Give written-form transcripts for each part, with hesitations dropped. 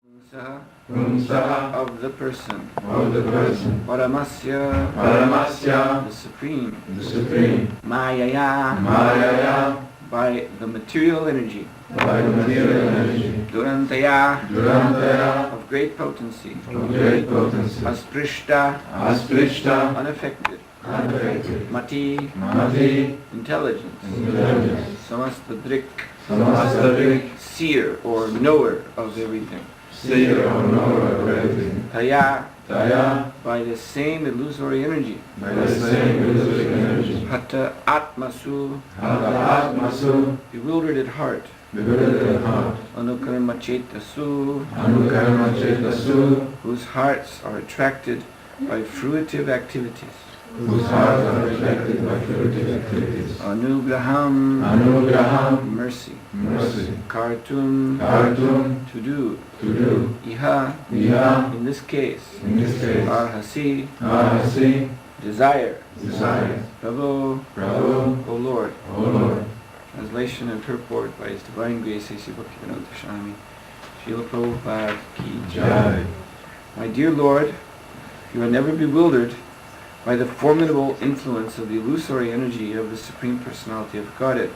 of the person, Paramasya, the supreme, Mayaya, by the material energy, Durantaya, of great potency, Asprishta, unaffected, Mati, intelligence, Samastadrik, seer or knower of everything. Taya, by the same illusory energy. Hata Atmasu, bewildered at heart. Anukarma Chetasu, whose hearts are attracted by fruitive activities. Anugraham, mercy. Kartum, to do. Iha, in this case. Arhasi, desire. Prabhu, O Lord. Translation and purport by His Divine Grace A.C. Bhaktivinoda Swami Srila Prabhupada Ki Jai. My dear Lord, you are never bewildered by the formidable influence of the illusory energy of the Supreme Personality of Godhead.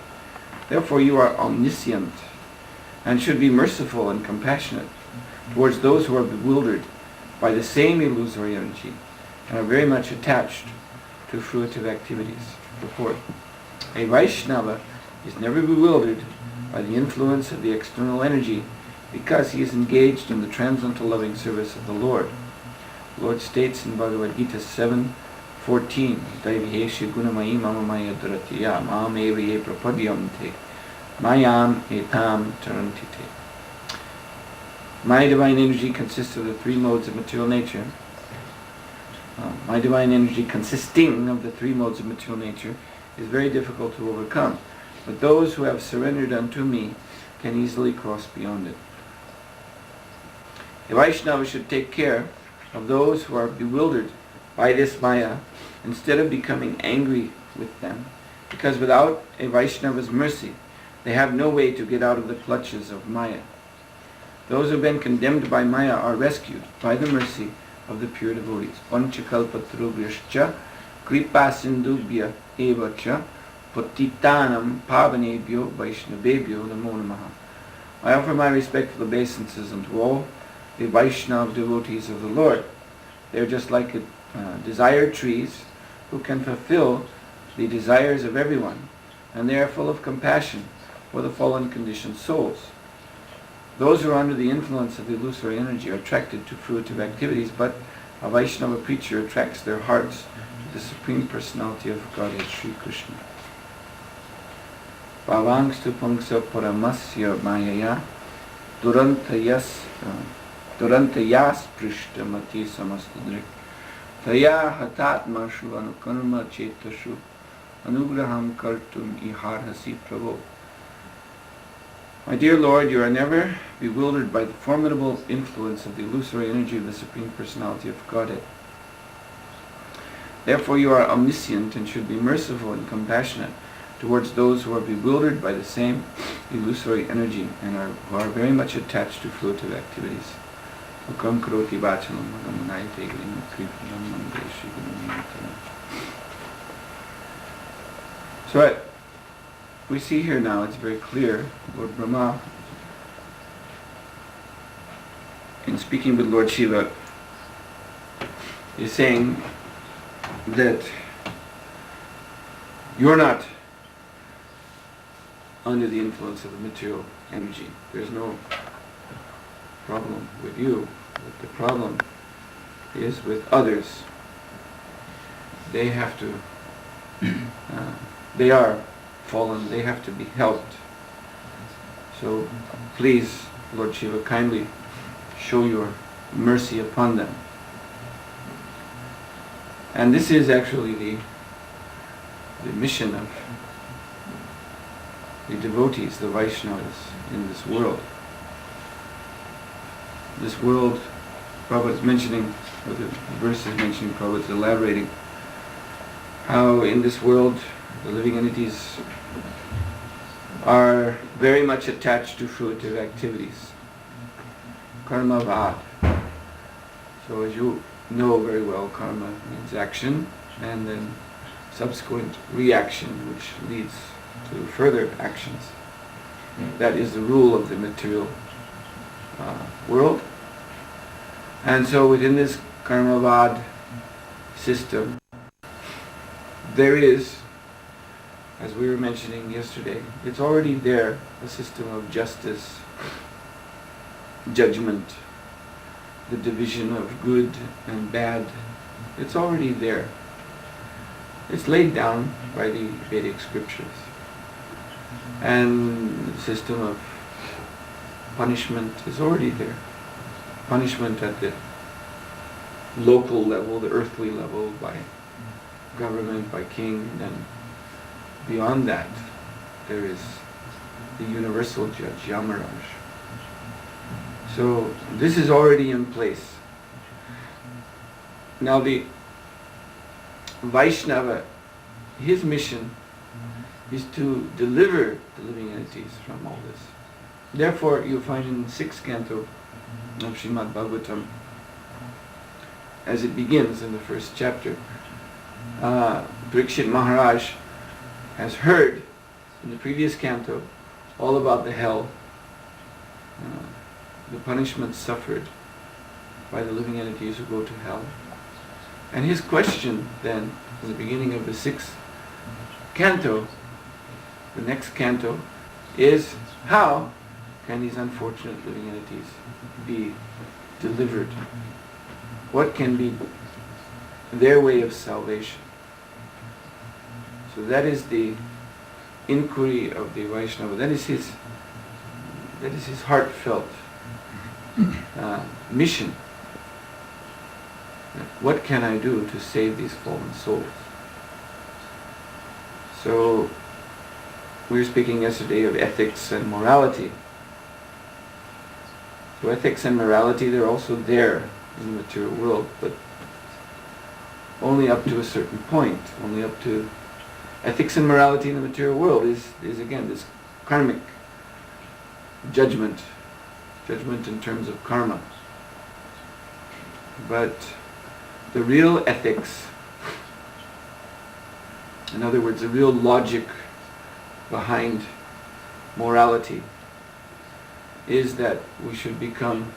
Therefore you are omniscient and should be merciful and compassionate towards those who are bewildered by the same illusory energy and are very much attached to fruitive activities. Purport. A Vaishnava is never bewildered by the influence of the external energy because he is engaged in the transcendental loving service of the Lord. The Lord states in Bhagavad Gita 7:14, Daivihesha gunamayi mamamaya duratiya mam evaye prapadyamte mayam etam tarantite. My divine energy consists of the three modes of material nature. My divine energy consisting of the three modes of material nature is very difficult to overcome, but those who have surrendered unto me can easily cross beyond it. A Vaishnava should take care of those who are bewildered by this Maya instead of becoming angry with them, because without a Vaishnava's mercy they have no way to get out of the clutches of Maya. Those who have been condemned by Maya are rescued by the mercy of the pure devotees. Panchakalpatrubhyascha kripa sindubhya evacha patitanam pavanebhyo vaishnavebhyo namo namaha. I offer my respectful obeisances unto all the Vaishnava devotees of the Lord. They are just like desired trees who can fulfill the desires of everyone, and they are full of compassion for the fallen conditioned souls. Those who are under the influence of the illusory energy are attracted to fruitive activities, but a Vaishnava preacher attracts their hearts to the Supreme Personality of Godhead, Sri Krishna. Bhavangstu pangsa paramasya mayaya durantayas prishta mati samastadrik taya hatatmashu anukarma chetashu anugraham kartum iharhasi prabhu. My dear Lord, you are never bewildered by the formidable influence of the illusory energy of the Supreme Personality of Godhead. Therefore you are omniscient and should be merciful and compassionate towards those who are bewildered by the same illusory energy and who are very much attached to fruitive activities. So we see here now, it's very clear, Lord Brahma, in speaking with Lord Shiva, is saying that you're not under the influence of the material energy. There's no problem with you, but the problem is with others. They have to, they are fallen, they have to be helped. So please, Lord Shiva, kindly show your mercy upon them. And this is actually the mission of the devotees, the Vaishnavas in this world. This world, Prabhupada is mentioning, or the verse is mentioning, Prabhupada is elaborating, how in this world the living entities are very much attached to fruitive activities. karma-vad. So as you know very well, karma means action and then subsequent reaction which leads to further actions. That is the rule of the material world. And so within this karma-vad system, there is, as we were mentioning yesterday, it's already there, a system of justice, judgment, the division of good and bad. It's already there. It's laid down by the Vedic scriptures. And the system of punishment is already there. Punishment at the local level, the earthly level, by government, by king, and then beyond that there is the universal judge, Yamaraj. So this is already in place. Now the Vaishnava, his mission is to deliver the living entities from all this. Therefore you find in the 6th canto of Śrīmad-Bhāgavatam, as it begins in the first chapter, Parikshit Maharaj has heard in the previous canto all about the hell, the punishment suffered by the living entities who go to hell. And his question then, in the beginning of the 6th canto, the next canto, is how can these unfortunate living entities be delivered? What can be their way of salvation? So that is the inquiry of the Vaishnava. That is his heartfelt mission. What can I do to save these fallen souls? So we were speaking yesterday of ethics and morality. So ethics and morality, they're also there in the material world, but only up to a certain point. Only up to ethics and morality in the material world is again this karmic judgment in terms of karma. But the real ethics, in other words, the real logic behind morality, is that we should become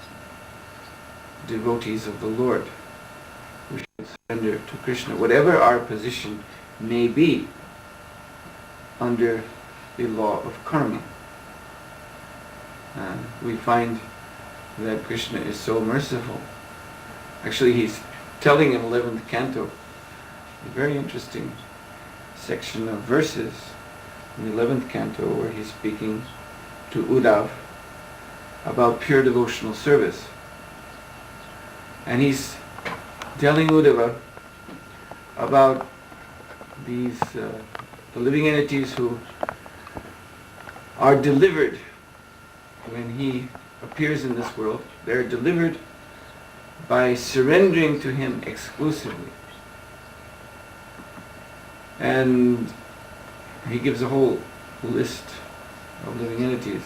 devotees of the Lord. We should surrender to Krishna, whatever our position may be under the law of karma. We find that Krishna is so merciful. Actually, he's telling in 11th canto a very interesting section of verses in the 11th canto where he's speaking to Uddhav about pure devotional service. And he's telling Uddhava about these the living entities who are delivered when he appears in this world. They're delivered by surrendering to him exclusively. And he gives a whole list of living entities.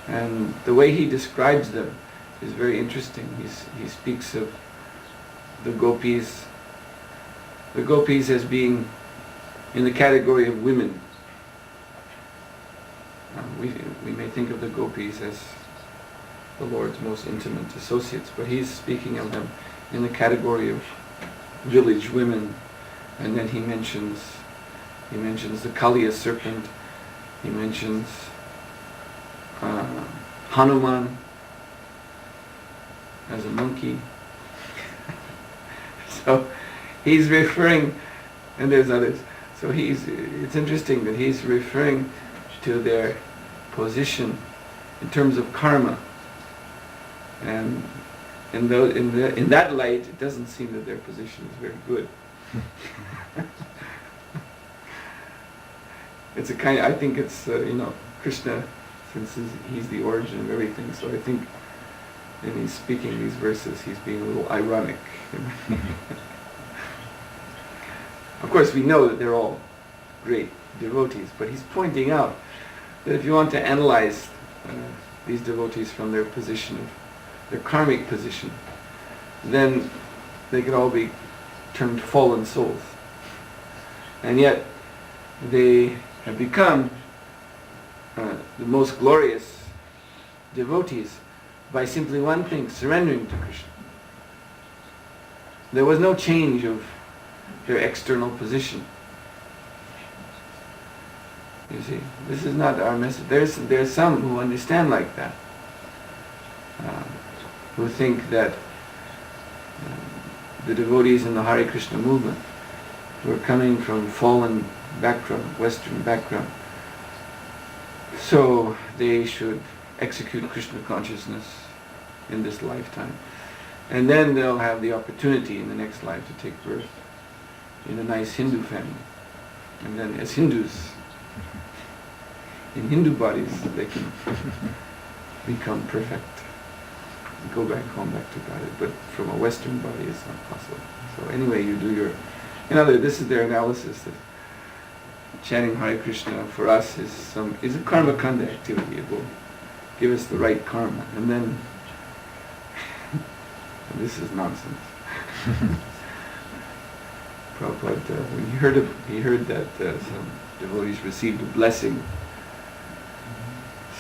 And the way he describes them is very interesting. He speaks of the gopis as being in the category of women. We may think of the gopis as the Lord's most intimate associates, but he's speaking of them in the category of village women. And then he mentions the Kaliya serpent, he mentions Hanuman as a monkey. So he's referring, and there's others, so it's interesting that he's referring to their position in terms of karma. And in that light, it doesn't seem that their position is very good. It's a kind. I think it's Krishna, since he's the origin of everything. So I think, when he's speaking these verses, he's being a little ironic. Of course, we know that they're all great devotees, but he's pointing out that if you want to analyze these devotees from their position of their karmic position, then they could all be termed fallen souls. And yet they have become the most glorious devotees by simply one thing, surrendering to Krishna. There was no change of their external position. You see, this is not our message. There's some who understand like that, who think that the devotees in the Hare Krishna movement who are coming from fallen background, Western background, so they should execute Krishna consciousness in this lifetime. And then they'll have the opportunity in the next life to take birth in a nice Hindu family. And then as Hindus, in Hindu bodies, they can become perfect, go back home, back to Godhead. But from a Western body, it's not possible. So anyway, you do your... this is their analysis, that chanting Hare Krishna for us is a karma kanda activity. It will give us the right karma. And then, this is nonsense. Prabhupada, when he heard that some devotees received a blessing,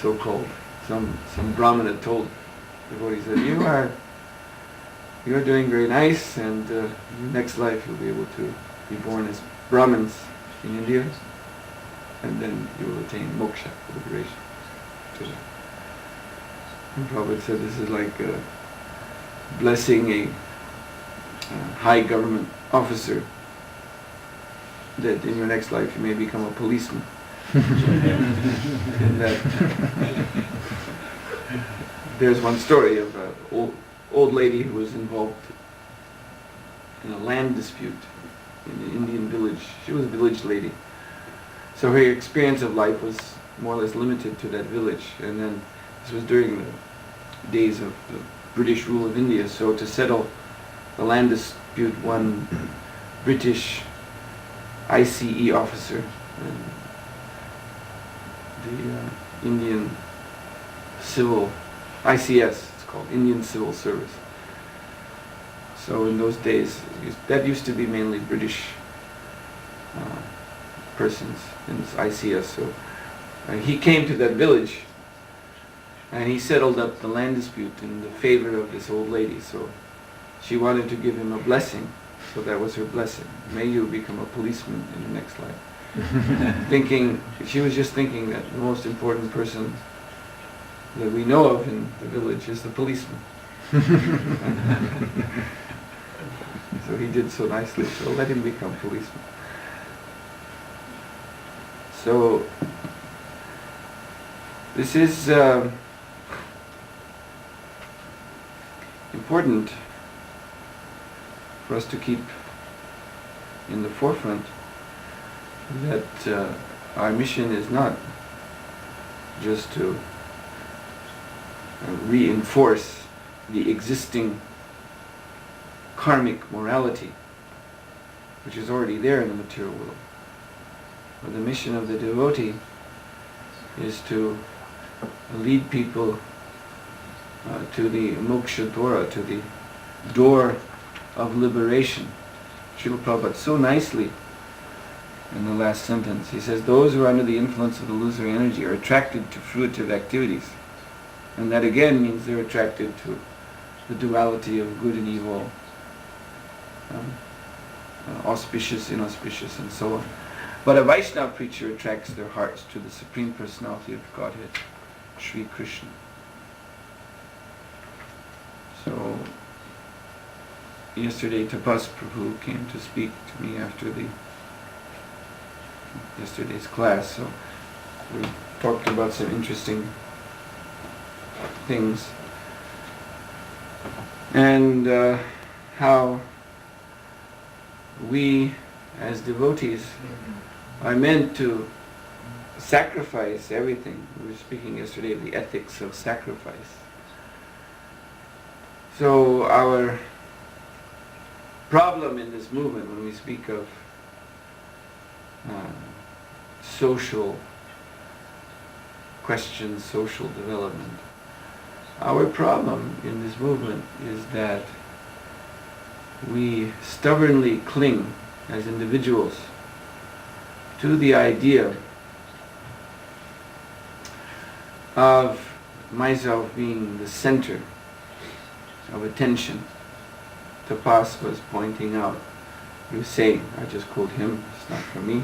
so-called, some Brahmana told devotees that you are doing very nice, and in the next life you'll be able to be born as Brahmins in India, and then you will attain moksha, liberation. And Prabhupada said this is like blessing a high government officer that in your next life you may become a policeman. And that there's one story of an old lady who was involved in a land dispute in an Indian village. She was a village lady. So her experience of life was more or less limited to that village. And then this was during the days of the British rule of India. So to settle the land dispute, one British ICE officer, the Indian Civil, ICS it's called, Indian Civil Service. So in those days, that used to be mainly British persons in this ICS. So he came to that village and he settled up the land dispute in the favor of this old lady. So she wanted to give him a blessing. So that was her blessing. May you become a policeman in your next life. She was just thinking that the most important person that we know of in the village is the policeman. So he did so nicely, so let him become policeman. So this is important for us to keep in the forefront, that our mission is not just to reinforce the existing karmic morality which is already there in the material world. But the mission of the devotee is to lead people to the moksha dwara, to the door of liberation. Srila Prabhupada so nicely in the last sentence, he says, those who are under the influence of the illusory energy are attracted to fruitive activities. And that again means they're attracted to the duality of good and evil, auspicious, inauspicious, and so on. But a Vaishnava preacher attracts their hearts to the Supreme Personality of Godhead, Sri Krishna. So, yesterday Tapas Prabhu came to speak to me after yesterday's class, so we talked about some interesting things, and how we as devotees are meant to sacrifice everything. We were speaking yesterday of the ethics of sacrifice. So our problem in this movement, when we speak of social questions, social development, Our problem in this movement is that we stubbornly cling as individuals to the idea of myself being the center of attention. Tapas was pointing out, he was saying, I just quote him, it's not from me,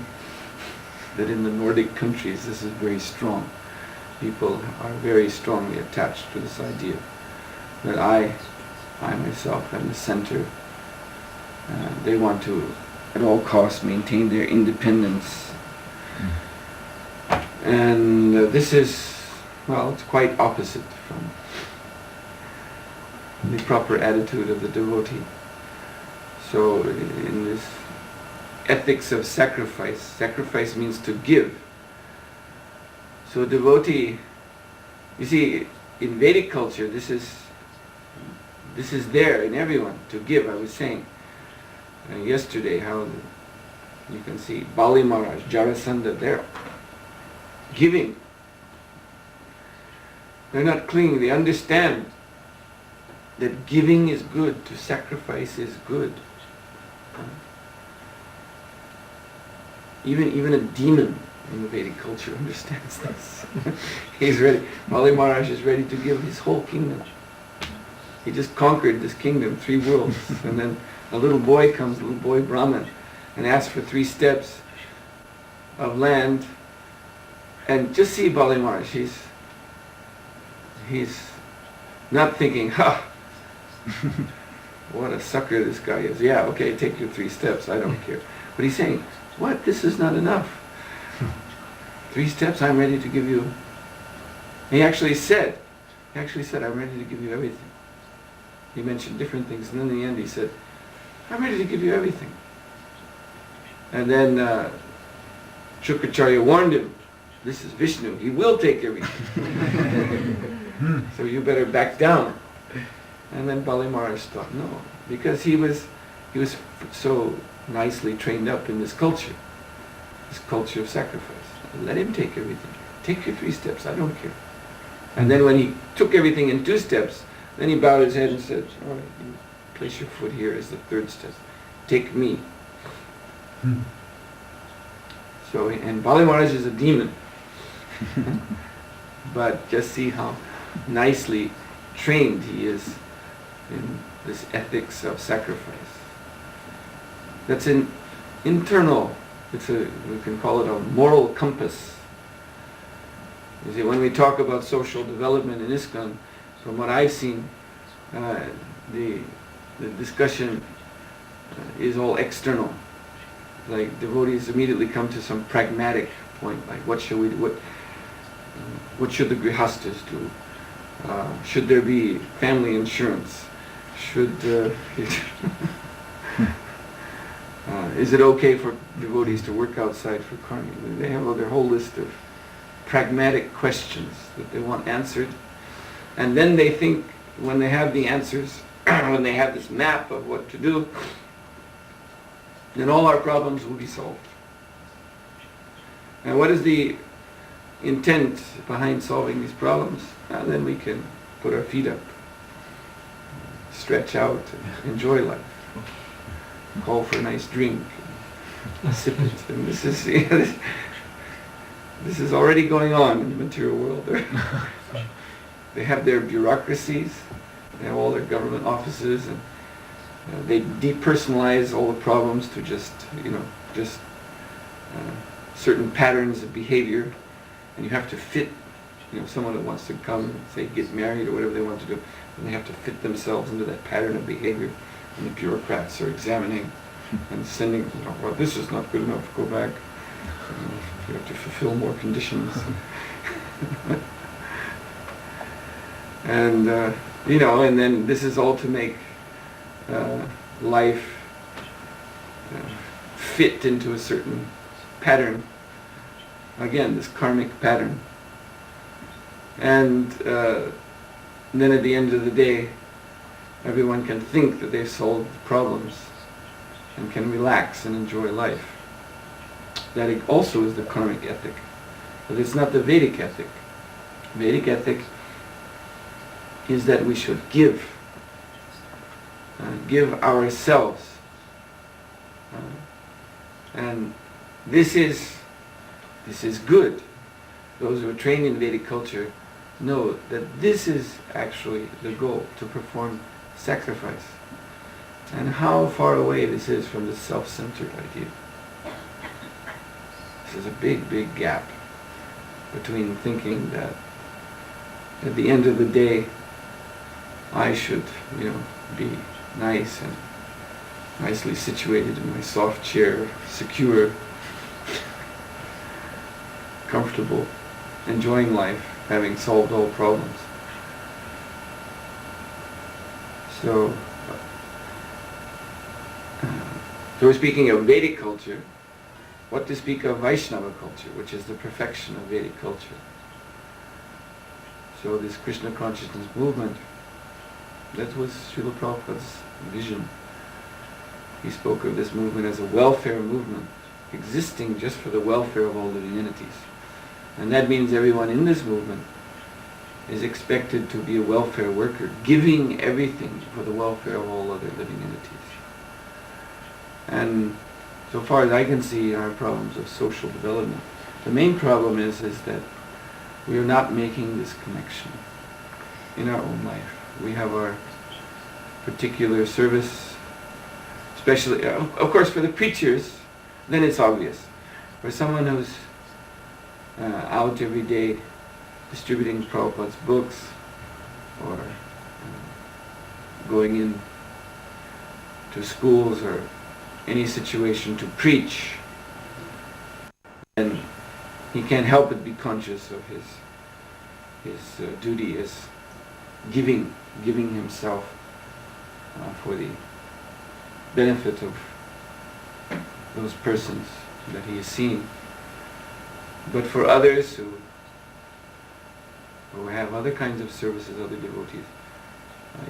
that in the Nordic countries this is very strong. People are very strongly attached to this idea that I myself am the center. They want to at all costs maintain their independence. And this is, well, it's quite opposite from the proper attitude of the devotee. So in this ethics of sacrifice, sacrifice means to give. So a devotee, you see, in Vedic culture, this is there in everyone, to give. I was saying yesterday how you can see Bali Maharaj, Jarasandha, they're giving. They're not clinging, they understand that giving is good, to sacrifice is good. Even a demon in the Vedic culture understands this. He's ready. Bali Maharaj is ready to give his whole kingdom. He just conquered this kingdom, 3 worlds. And then a little boy comes, a little boy Brahman, and asks for 3 steps of land. And just see Bali Maharaj, he's not thinking, ha, what a sucker this guy is. Yeah, okay, take your 3 steps, I don't care. But he's saying, what, this is not enough. 3 steps, I'm ready to give you. He actually said, I'm ready to give you everything. He mentioned different things, and then in the end he said, I'm ready to give you everything. And then Shukracharya warned him, this is Vishnu, he will take everything. So you better back down. And then Bali Maharaj thought, no, because he was so nicely trained up in this culture of sacrifice. Let him take everything. Take your 3 steps, I don't care. And then when he took everything in 2 steps, then he bowed his head and said, all right, you place your foot here as the 3rd step. Take me. So, and Bali Maharaj is a demon. But just see how nicely trained he is in this ethics of sacrifice. That's an internal, we can call it a moral compass. You see, when we talk about social development in ISKCON, from what I've seen, the discussion is all external. Like devotees immediately come to some pragmatic point, like what should we do? What should the grihastas do? Should there be family insurance? Is it okay for devotees to work outside for karma? They have their whole list of pragmatic questions that they want answered. And then they think when they have the answers, when they have this map of what to do, then all our problems will be solved. And what is the intent behind solving these problems? Then we can put our feet up, stretch out, and enjoy life. Call for a nice drink, sip it. And this is already going on in the material world. They have their bureaucracies, they have all their government offices, and they depersonalize all the problems to just certain patterns of behavior, and you have to fit, someone that wants to come and say get married or whatever they want to do, and they have to fit themselves into that pattern of behavior, and the bureaucrats are examining and sending, well, this is not good enough, go back, you have to fulfill more conditions. And and then this is all to make life fit into a certain pattern. Again, this karmic pattern. And then at the end of the day, everyone can think that they've solved problems and can relax and enjoy life. That also is the karmic ethic. But it's not the Vedic ethic. Vedic ethic is that we should give ourselves. And this is good. Those who are trained in Vedic culture know that this is actually the goal, to perform sacrifice. And how far away this is from the self-centered idea. This is a big, big gap between thinking that at the end of the day I should, be nice and nicely situated in my soft chair, secure, comfortable, enjoying life, having solved all problems. So we're speaking of Vedic culture. What to speak of Vaishnava culture, which is the perfection of Vedic culture. So this Krishna consciousness movement, that was Srila Prabhupada's vision. He spoke of this movement as a welfare movement, existing just for the welfare of all living entities. And that means everyone in this movement is expected to be a welfare worker, giving everything for the welfare of all other living entities. And so far as I can see our problems of social development, the main problem is that we are not making this connection in our own life. We have our particular service, especially, of course for the preachers, then it's obvious. For someone who's out every day distributing Prabhupada's books, or going in to schools or any situation to preach, and he can't help but be conscious of his duty as giving himself for the benefit of those persons that he has seen. But for others who have other kinds of services, other devotees,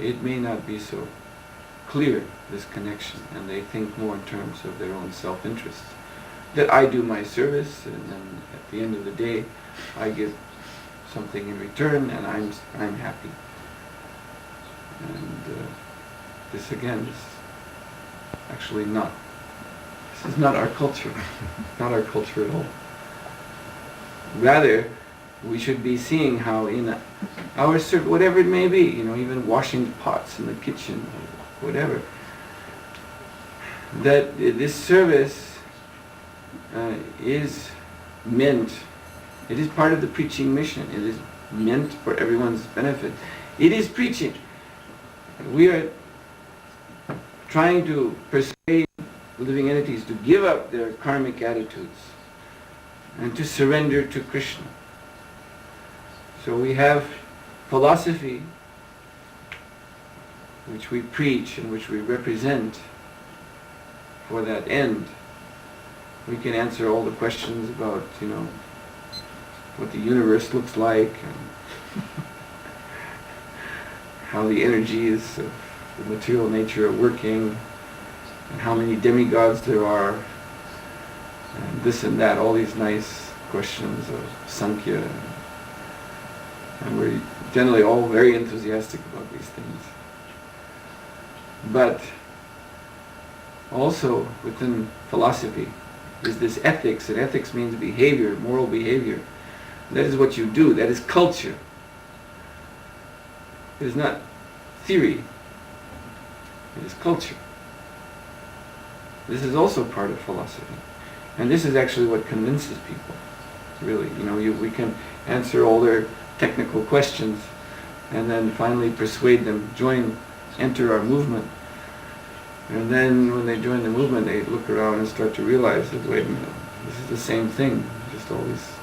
it may not be so clear, this connection, and they think more in terms of their own self-interest. That I do my service, and then at the end of the day I give something in return, and I'm happy. And this again is actually not. This is not our culture. Not our culture at all. Rather, we should be seeing how in our service, whatever it may be, even washing pots in the kitchen, or whatever, that this service is meant, it is part of the preaching mission. It is meant for everyone's benefit. It is preaching. We are trying to persuade living entities to give up their karmic attitudes and to surrender to Krishna. So we have philosophy which we preach and which we represent for that end. We can answer all the questions about, what the universe looks like and how the energies of the material nature are working and how many demigods there are and this and that, all these nice questions of Sankhya. And we're generally all very enthusiastic about these things. But also within philosophy is this ethics, and ethics means behavior, moral behavior. That is what you do, that is culture. It is not theory, it is culture. This is also part of philosophy. And this is actually what convinces people, really. We can answer all their technical questions and then finally persuade them, enter our movement. And then when they join the movement, they look around and start to realize that, wait a minute, this is the same thing, just all these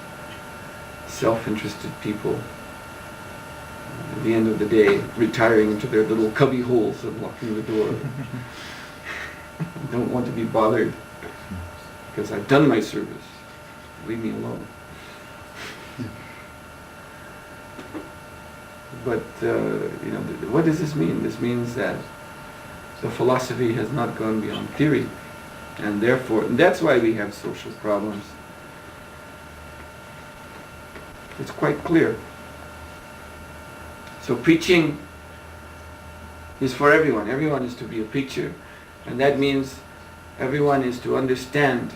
self-interested people, at the end of the day, retiring into their little cubby holes and locking the door. Don't want to be bothered because I've done my service. Leave me alone. But, what does this mean? This means that the philosophy has not gone beyond theory, and therefore, that's why we have social problems. It's quite clear. So preaching is for everyone. Everyone is to be a preacher. And that means everyone is to understand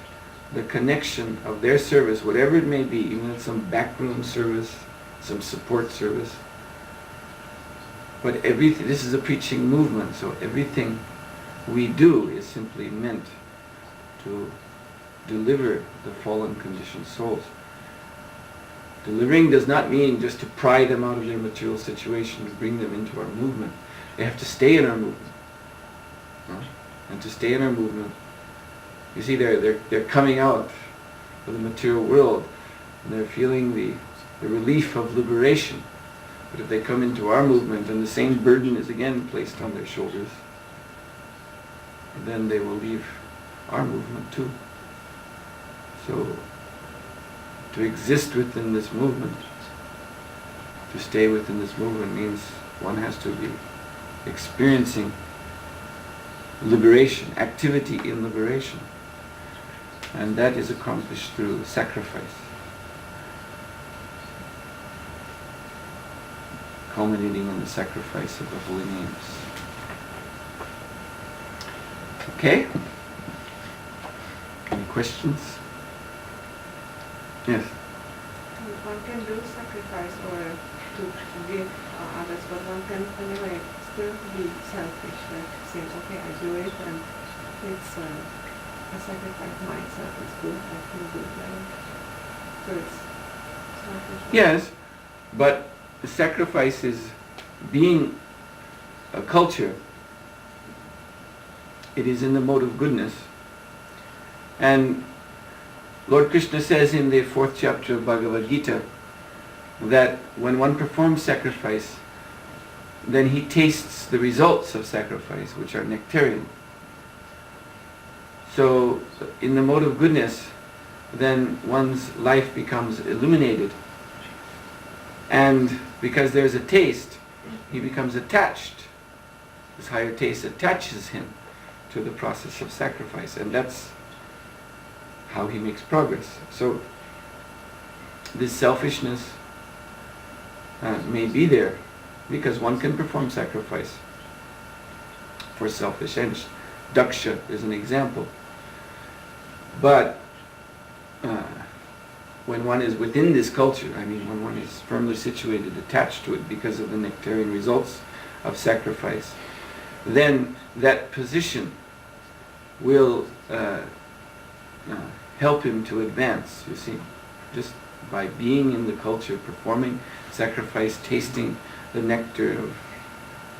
the connection of their service, whatever it may be, even if it's some backroom service, some support service. But this is a preaching movement, so everything we do is simply meant to deliver the fallen conditioned souls. Delivering does not mean just to pry them out of their material situation, to bring them into our movement. They have to stay in our movement. And to stay in our movement, you see, they're coming out of the material world, and they're feeling the relief of liberation. But if they come into our movement and the same burden is again placed on their shoulders, then they will leave our movement too. So, to exist within this movement, to stay within this movement, means one has to be experiencing liberation, activity in liberation. And that is accomplished through sacrifice, culminating in the sacrifice of the holy names. Okay? Any questions? Yes? One can do sacrifice or to give others, but one can anyway still be selfish, like saying, okay, I do it and it's I sacrifice myself, it's good, I feel good, like, so it's selfish. Yes, but the sacrifice is being a culture. It is in the mode of goodness. And Lord Krishna says in the 4th chapter of Bhagavad Gita that when one performs sacrifice, then he tastes the results of sacrifice, which are nectarian. So in the mode of goodness, then one's life becomes illuminated. And because there's a taste, he becomes attached. This higher taste attaches him to the process of sacrifice, and that's how he makes progress. So this selfishness may be there because one can perform sacrifice for selfish ends. Daksha is an example. But when one is within this culture, I mean when one is firmly situated, attached to it because of the nectarian results of sacrifice, then that position will help him to advance, you see. Just by being in the culture, performing sacrifice, tasting the nectar of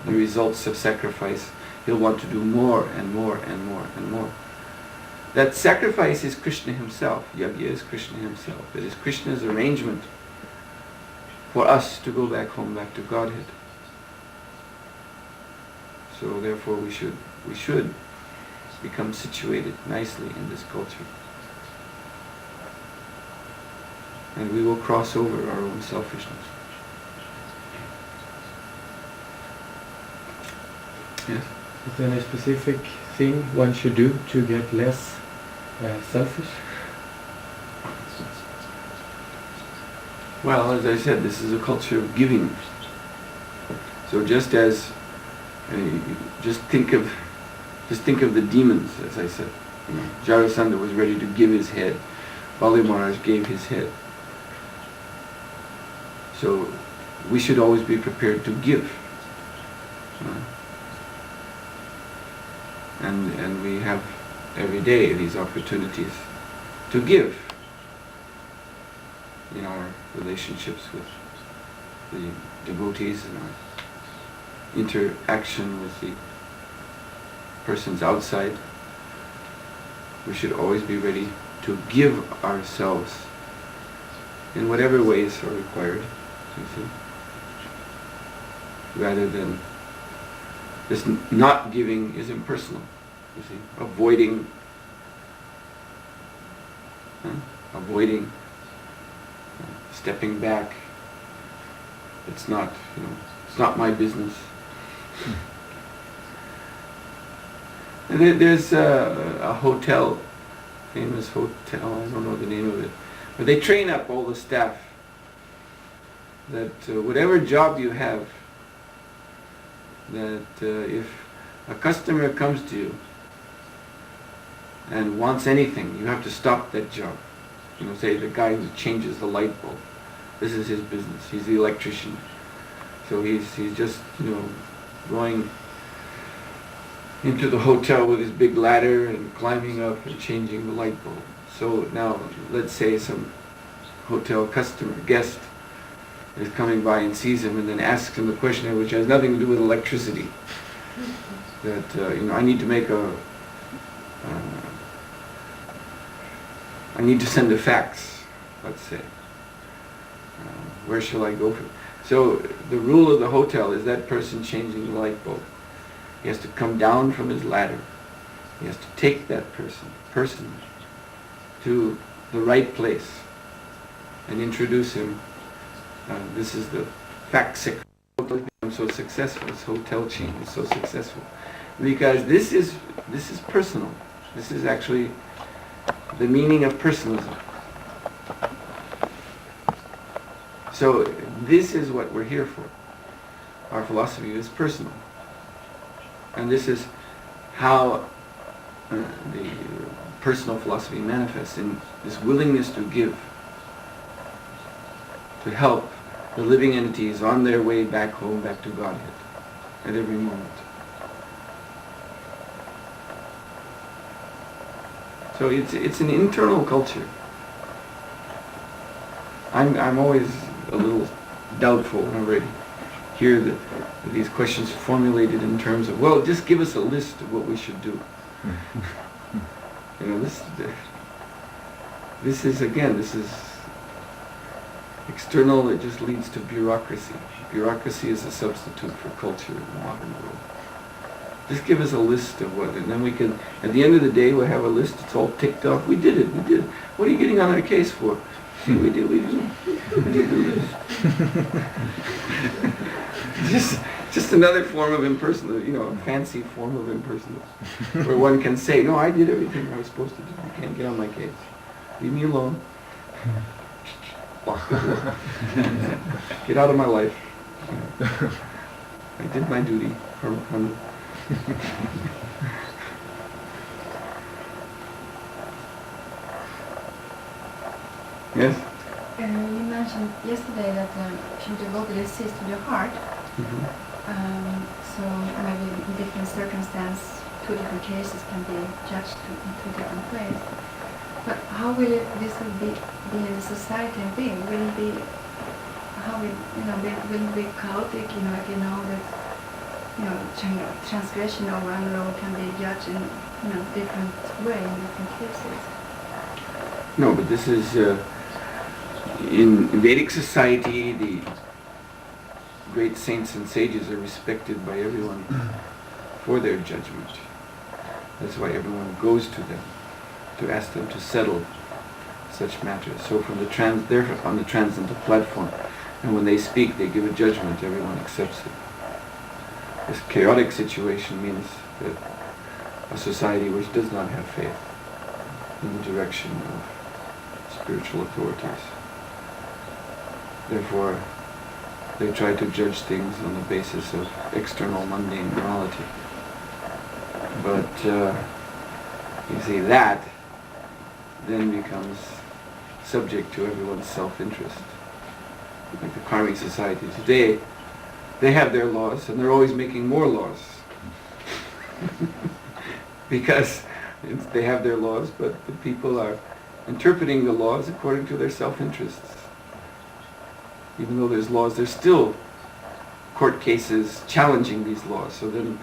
the results of sacrifice, he'll want to do more and more and more and more. That sacrifice is Krishna himself. Yajna is Krishna himself. It is Krishna's arrangement for us to go back home, back to Godhead. So therefore we should become situated nicely in this culture. And we will cross over our own selfishness. Yes? Is there any specific thing one should do to get less selfish? Well, as I said, this is a culture of giving. So just as just think of the demons, as I said. You know, Jarasandha was ready to give his head. Bali Maharaj gave his head. So we should always be prepared to give. And we have every day these opportunities to give in our relationships with the devotees and our interaction with the persons outside. We should always be ready to give ourselves in whatever ways are required, you see, rather than this not giving is impersonal, you see, avoiding stepping back. It's not, it's not my business. And there's a hotel, famous hotel, I don't know the name of it, but they train up all the staff that whatever job you have, that if a customer comes to you and wants anything, you have to stop that job. You know, say the guy who changes the light bulb. This is his business. He's the electrician. So he's just, going into the hotel with his big ladder and climbing up and changing the light bulb. So now, let's say some hotel customer, guest, is coming by and sees him and then asks him a question which has nothing to do with electricity. That, I need to make I need to send a fax, let's say. Where shall I go for it? So the rule of the hotel is that person changing the light bulb. He has to come down from his ladder. He has to take that person to the right place and introduce him. This is the fax secretary. I'm so successful. This hotel chain is so successful because this is personal. This is actually the meaning of personalism. So this is what we're here for. Our philosophy is personal. And this is how the personal philosophy manifests in this willingness to give, to help the living entities on their way back home, back to Godhead, at every moment. So it's an internal culture. I'm always a little doubtful whenever I hear these questions formulated in terms of, well, just give us a list of what we should do. This is external. It just leads to bureaucracy. Bureaucracy is a substitute for culture in the modern world. Just give us a list of what, and then we can, at the end of the day, we'll have a list. It's all ticked off. We did it. What are you getting on our case for? We did the list. Just another form of impersonal, a fancy form of impersonal, where one can say, no, I did everything I was supposed to do. You can't get on my case. Leave me alone. Get out of my life. I did my duty. Yes? You mentioned yesterday that should devotee listens to your heart. Mm-hmm. So maybe in different circumstances, two different cases can be judged in two different ways. But how will this be in the society and being? Will it be will it be chaotic? If you know that transgression of one law can be judged in different way in different cases. No, but this is in Vedic society. The great saints and sages are respected by everyone for their judgment. That's why everyone goes to them to ask them to settle such matters. So they're on the transcendental platform, and when they speak, they give a judgment. Everyone accepts it. This chaotic situation means that a society which does not have faith in the direction of spiritual authorities. Therefore, they try to judge things on the basis of external mundane morality. But you see, that then becomes subject to everyone's self-interest. Like the karmic society today, they have their laws and they're always making more laws. Because they have their laws, but the people are interpreting the laws according to their self-interests. Even though there's laws, there's still court cases challenging these laws. So then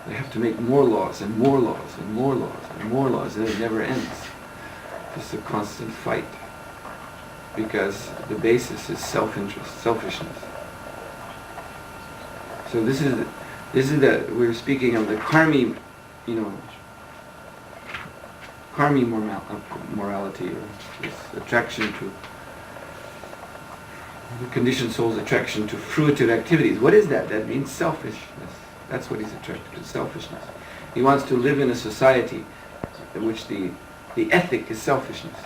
they have to make more laws and more laws and more laws and more laws, and it never ends. It's a constant fight. Because the basis is self-interest, selfishness. So we're speaking of the karmi, karmi morality, or this attraction to the conditioned soul's attraction to fruitive activities. What is that? That means selfishness. That's what he's attracted to, selfishness. He wants to live in a society in which the ethic is selfishness.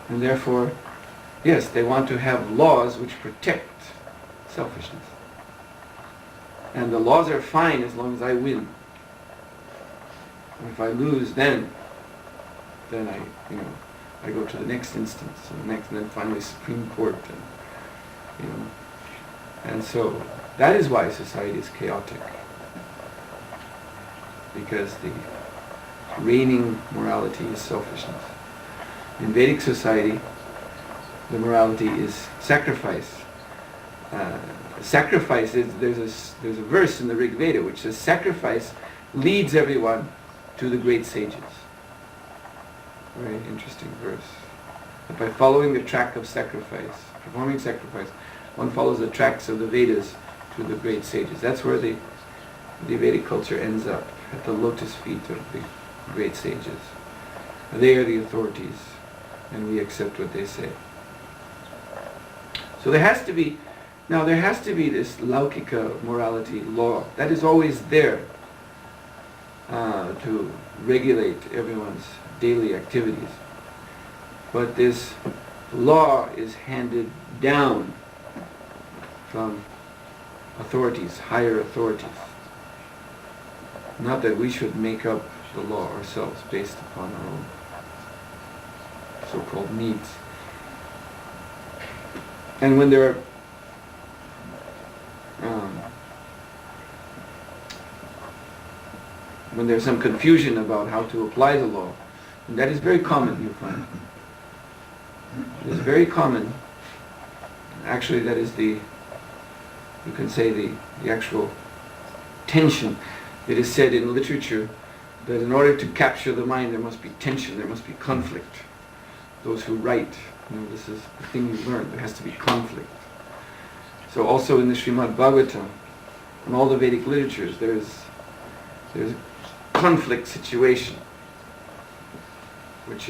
And therefore, yes, they want to have laws which protect selfishness. And the laws are fine as long as I win. And if I lose, then I go to the next instance, and then finally Supreme Court, and so that is why society is chaotic, because the reigning morality is selfishness. In Vedic society, the morality is sacrifice. Sacrifice is, there's a verse in the Rig Veda which says sacrifice leads everyone to the great sages. Very interesting verse. That by following the track of sacrifice, performing sacrifice, one follows the tracks of the Vedas to the great sages. That's where the Vedic culture ends up, at the lotus feet of the great sages. They are the authorities, and we accept what they say. So there has to be this laukika morality law that is always there to regulate everyone's daily activities. But this law is handed down from authorities, higher authorities. Not that we should make up the law ourselves based upon our own so-called needs. And when there are when there's some confusion about how to apply the law, and that is very common, you find. It is very common. Actually, that is you can say the actual tension. It is said in literature that in order to capture the mind, there must be tension, there must be conflict. Those who write, this is the thing you learn, there has to be conflict. So also in the Śrīmad-Bhāgavatam, in all the Vedic literatures, there's a conflict situation, which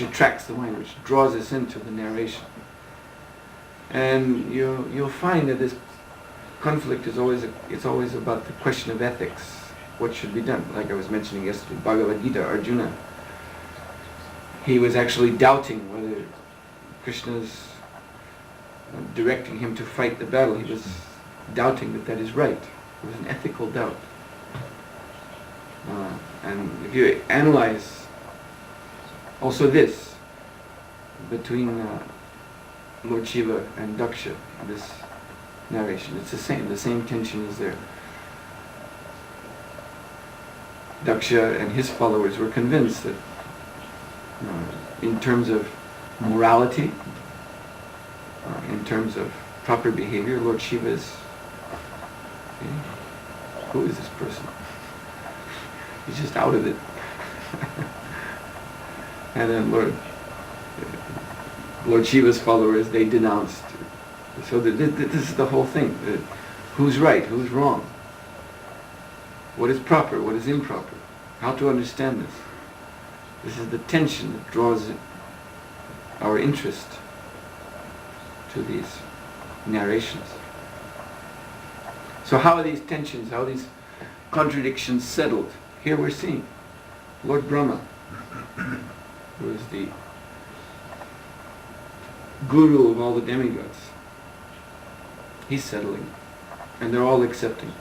attracts the mind, which draws us into the narration. And you'll find that this conflict is always about the question of ethics. What should be done? Like I was mentioning yesterday, Bhagavad Gita, Arjuna, he was actually doubting whether Krishna's directing him to fight the battle. He was doubting that is right. It was an ethical doubt. And if you analyze also this, between Lord Shiva and Daksha, this narration, it's the same tension is there. Daksha and his followers were convinced that in terms of morality, in terms of proper behavior, Lord Shiva is, who is this person? He's just out of it. And then Lord Shiva's followers, they denounced. So this is the whole thing. Who's right? Who's wrong? What is proper? What is improper? How to understand this? This is the tension that draws our interest to these narrations. So how are these tensions, how are these contradictions settled? Here we're seeing Lord Brahma, who is the guru of all the demigods. He's settling, and they're all accepting.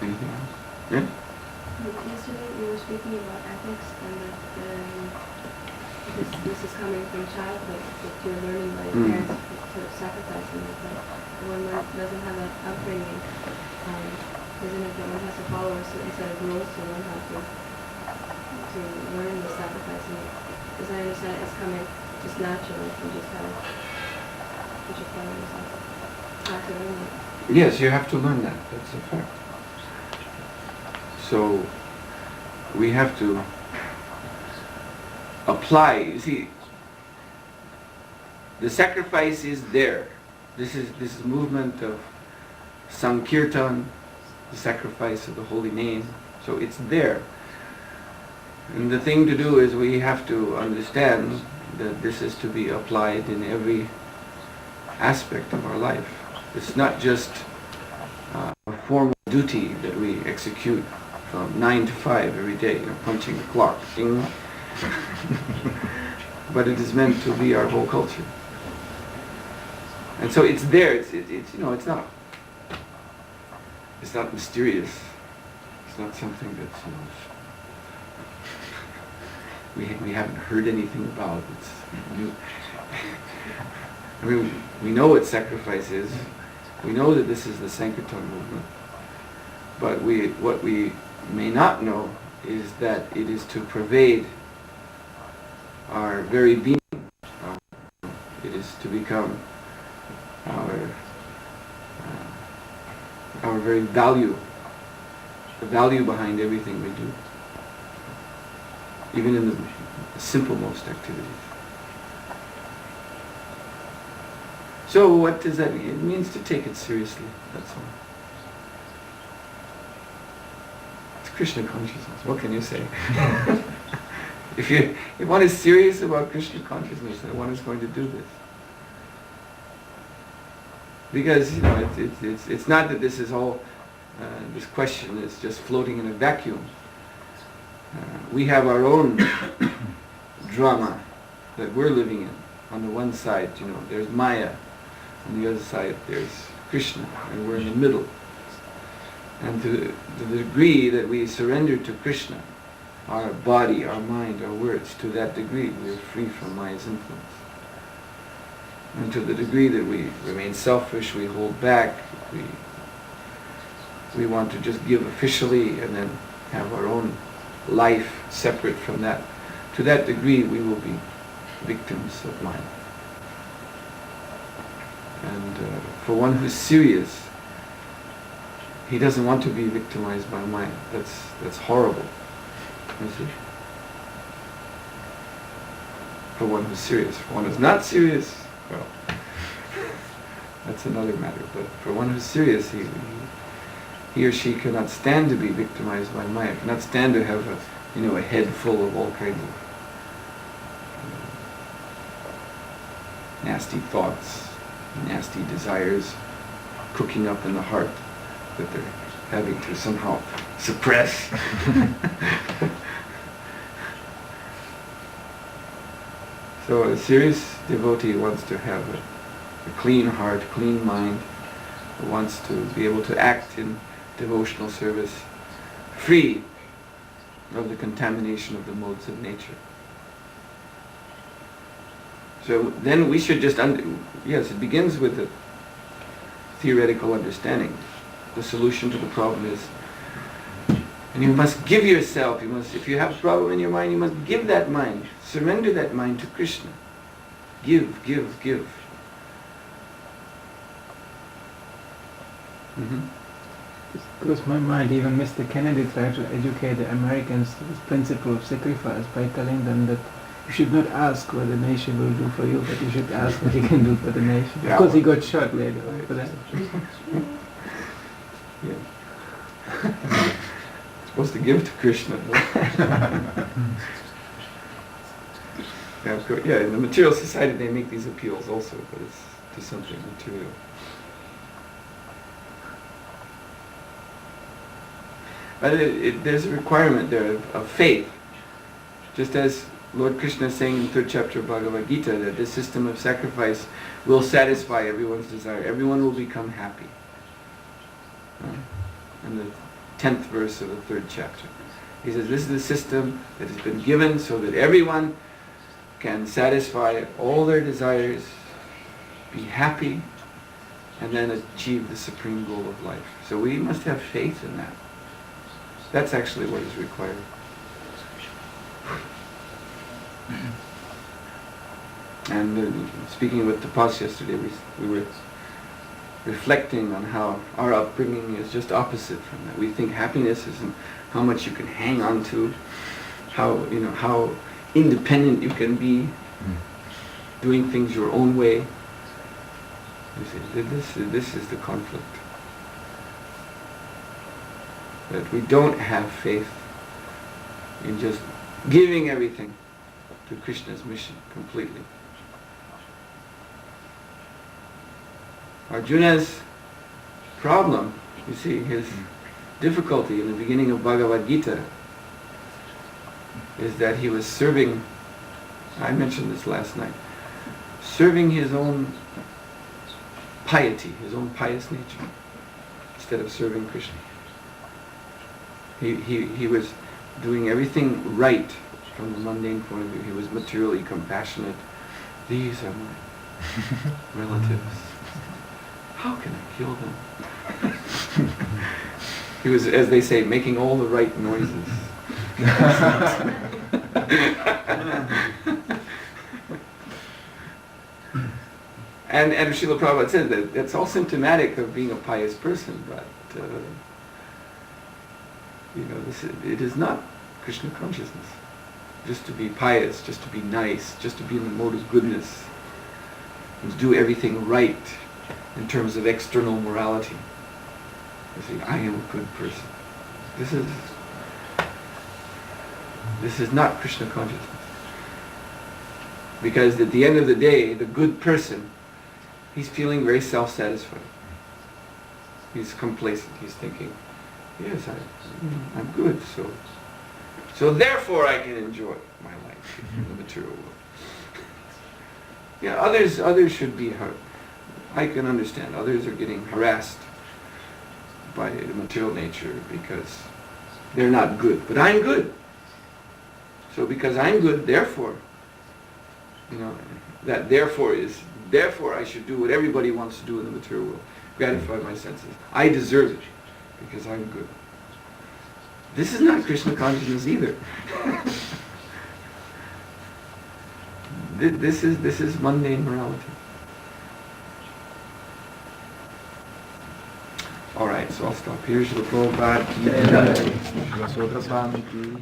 Anything else? Yeah? Yesterday you were speaking about ethics and that this is coming from childhood, that you're learning by your parents to sacrifice and that when one doesn't have that upbringing, isn't it that one has to follow a certain set of rules to learn how to learn the sacrifice? And as I understand it, it's coming just naturally. You just have to follow yourself. Have to learn it. Yes, you have to learn that. That's a fact. So we have to apply. You see, the sacrifice is there. This is movement of Sankirtan, the sacrifice of the holy name. So it's there. And the thing to do is we have to understand that this is to be applied in every aspect of our life. It's not just a formal duty that we execute from 9 to 5 every day, punching the clock. Ding. but it is meant to be our whole culture. And so it's there. It's it's not mysterious. It's not something that's we haven't heard anything about. It's new. I mean, we know what sacrifice is. We know that this is the Sankirtan movement. But what we may not know is that it is to pervade our very being. It is to become our very value, the value behind everything we do, even in the simplemost activities. So what does that mean? It means to take it seriously, that's all. It's Krishna consciousness, what can you say? If one is serious about Krishna consciousness, then one is going to do this. Because, it's not that this is all, this question is just floating in a vacuum. We have our own drama that we're living in. On the one side, there's Maya. On the other side, there's Krishna, and we're in the middle. And to the degree that we surrender to Krishna, our body, our mind, our words, to that degree we are free from Maya's influence. And to the degree that we remain selfish, we hold back, we want to just give officially and then have our own life separate from that. To that degree we will be victims of Maya. And for one who's serious, he doesn't want to be victimized by Maya. That's horrible. You see? For one who's serious. For one who's not serious, well, that's another matter. But for one who's serious, he or she cannot stand to be victimized by Maya. Cannot stand to have a head full of all kinds of nasty thoughts, nasty desires cooking up in the heart that they're having to somehow suppress. So a serious devotee wants to have a clean heart, clean mind, wants to be able to act in devotional service free of the contamination of the modes of nature. So then we should just, yes, it begins with a theoretical understanding. The solution to the problem is, and you must give yourself, if you have a problem in your mind, you must give that mind, surrender that mind to Krishna. Give. Mm-hmm. Because my mind, even Mr. Kennedy tried to educate the Americans to this principle of sacrifice by telling them that you should not ask what the nation will do for you, but you should ask what you can do for the nation. Yeah, of course, he got shot later for that. Yeah. Supposed to give to Krishna. Yeah, in the material society they make these appeals also, but it's to something material. But there's a requirement there of faith. Just as Lord Krishna is saying in the 3rd chapter of Bhagavad Gita, that this system of sacrifice will satisfy everyone's desire. Everyone will become happy. In the 10th verse of the 3rd chapter. He says this is the system that has been given so that everyone can satisfy all their desires, be happy, and then achieve the supreme goal of life. So we must have faith in that. That's actually what is required. And speaking with Tapas yesterday, we were reflecting on how our upbringing is just opposite from that. We think happiness is in how much you can hang on to, how independent you can be, doing things your own way. You see, this is the conflict. That we don't have faith in just giving everything to Krishna's mission completely. Arjuna's problem, you see, his difficulty in the beginning of Bhagavad Gita is that he was serving I mentioned this last night. Serving his own piety, his own pious nature, instead of serving Krishna. He was doing everything right from the mundane point of view. He was materially compassionate. These are my relatives. How can I kill them? He was, as they say, making all the right noises. And Srila Prabhupada said that that's all symptomatic of being a pious person, but it is not Krishna consciousness. Just to be pious, just to be nice, just to be in the mode of goodness, and to do everything right in terms of external morality. You see, I am a good person. This is not Krishna consciousness. Because at the end of the day, the good person, he's feeling very self-satisfied. He's complacent. He's thinking, yes, I'm good, so therefore I can enjoy my life in the material world. Others should be hurt. I can understand. Others are getting harassed by the material nature because they're not good. But I'm good. So because I'm good, therefore, therefore I should do what everybody wants to do in the material world. Gratify my senses. I deserve it because I'm good. This is not Krishna consciousness either. This is mundane morality. All right, so I'll stop here. Śrīla Prabhupada ki jai. Śrīla Sodra Swami ki